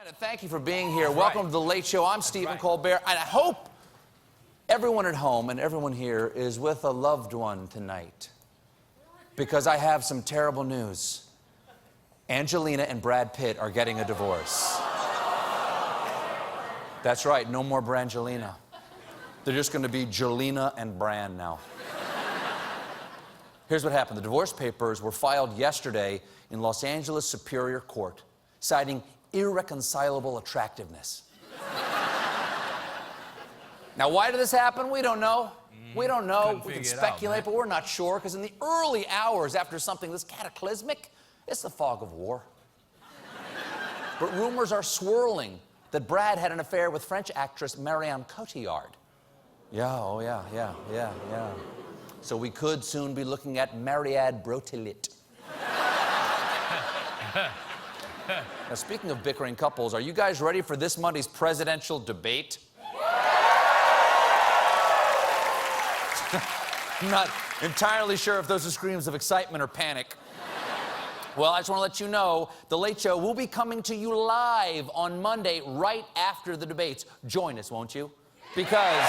Thank you for being here. Welcome to The Late Show. I'm Stephen Colbert, and I hope everyone at home and everyone here is with a loved one tonight, because I have some terrible news. Angelina and Brad Pitt are getting a divorce. That's right, no more Brangelina. They're just going to be Jolina and Bran now. Here's what happened. The divorce papers were filed yesterday in Los Angeles Superior Court, citing irreconcilable attractiveness. Now, why did this happen? We don't know. We don't know. We can speculate, but we're not sure, because in the early hours after something this cataclysmic, it's the fog of war. But rumors are swirling that Brad had an affair with French actress Marion. Yeah, oh yeah. So we could soon be looking at Mariad Brotilit. Now, speaking of bickering couples, are you guys ready for this Monday's presidential debate? I'm not entirely sure if those are screams of excitement or panic. Well, I just want to let you know, The Late Show will be coming to you live on Monday, right after the debates. Join us, won't you? Because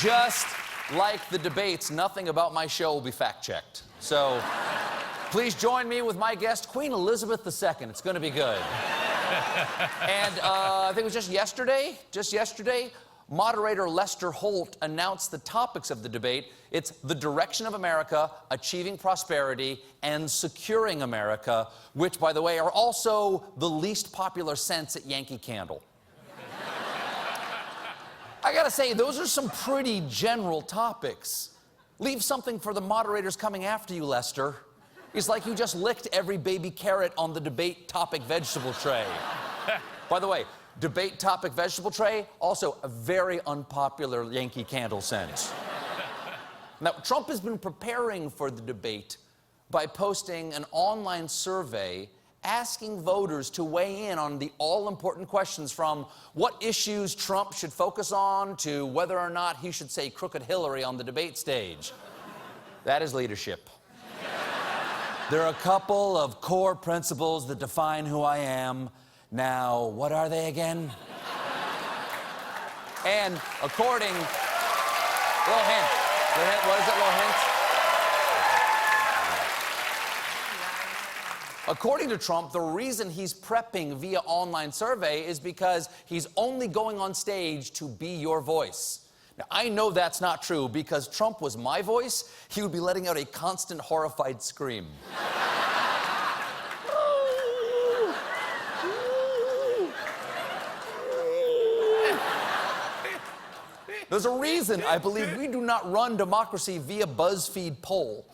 just like the debates, nothing about my show will be fact-checked. So please join me with my guest, Queen Elizabeth II. It's going to be good. And I think it was just yesterday, moderator Lester Holt announced the topics of the debate. It's the direction of America, achieving prosperity, and securing America, which, by the way, are also the least popular scents at Yankee Candle. I gotta say, those are some pretty general topics. Leave something for the moderators coming after you, Lester. It's like you just licked every baby carrot on the debate topic vegetable tray. By the way, debate topic vegetable tray, also a very unpopular Yankee Candle scent. Now, Trump has been preparing for the debate by posting an online survey asking voters to weigh in on the all-important questions, from what issues Trump should focus on to whether or not he should say crooked Hillary on the debate stage. That is leadership. There are a couple of core principles that define who I am. Now, what are they again? And according... Little hint. What is it, little hint? According to Trump, the reason he's prepping via online survey is because he's only going on stage to be your voice. Now, I know that's not true, because Trump was my voice, he would be letting out a constant horrified scream. There's a reason I believe we do not run democracy via BuzzFeed poll.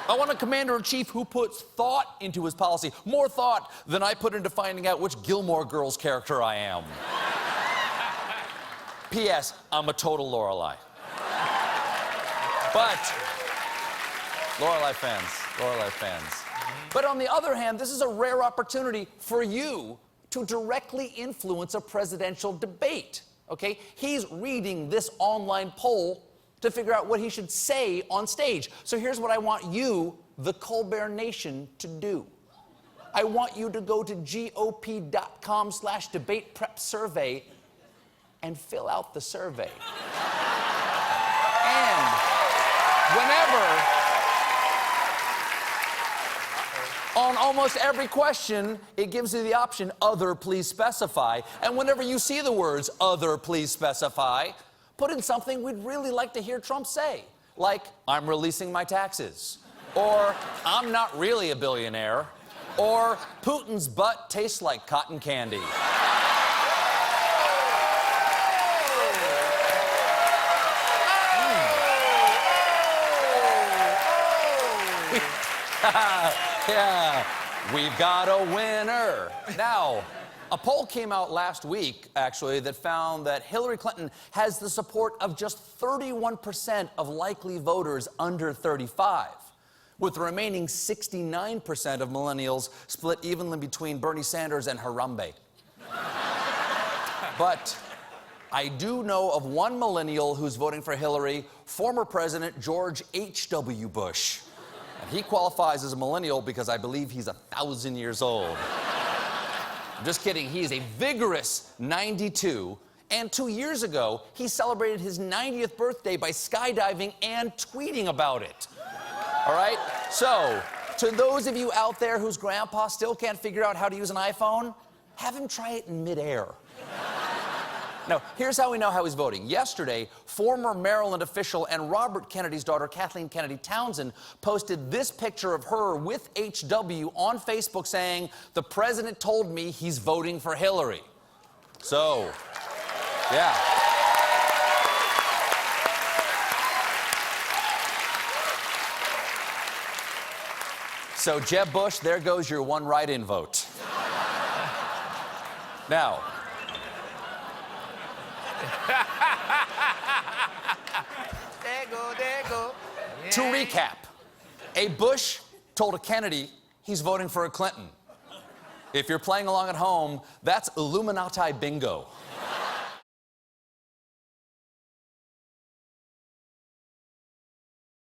I want a commander-in-chief who puts thought into his policy, more thought than I put into finding out which Gilmore Girls character I am. P.S. I'm a total Lorelai. But, Lorelai fans. But on the other hand, this is a rare opportunity for you to directly influence a presidential debate, okay? He's reading this online poll to figure out what he should say on stage. So here's what I want you, the Colbert Nation, to do. I want you to go to gop.com/debate-prep-survey and fill out the survey. And whenever, on almost every question, it gives you the option, other, please specify. And whenever you see the words, other, please specify, put in something we'd really like to hear Trump say, like, I'm releasing my taxes, or I'm not really a billionaire, or Putin's butt tastes like cotton candy. Yeah, we've got a winner. Now, a poll came out last week, actually, that found that Hillary Clinton has the support of just 31% of likely voters under 35, with the remaining 69% of millennials split evenly between Bernie Sanders and Harambe. But I do know of one millennial who's voting for Hillary, former President George H.W. Bush. And he qualifies as a millennial because I believe he's 1,000 years old. I'm just kidding. He is a vigorous 92. And 2 years ago, he celebrated his 90th birthday by skydiving and tweeting about it. All right? So, to those of you out there whose grandpa still can't figure out how to use an iPhone, have him try it in midair. Now, here's how we know how he's voting. Yesterday, former Maryland official and Robert Kennedy's daughter, Kathleen Kennedy Townsend, posted this picture of her with HW on Facebook saying, "The president told me he's voting for Hillary." So, yeah. So, Jeb Bush, there goes your one write-in vote. Now, There go. to recap, a Bush told a Kennedy he's voting for a Clinton. If you're playing along at home, that's Illuminati bingo.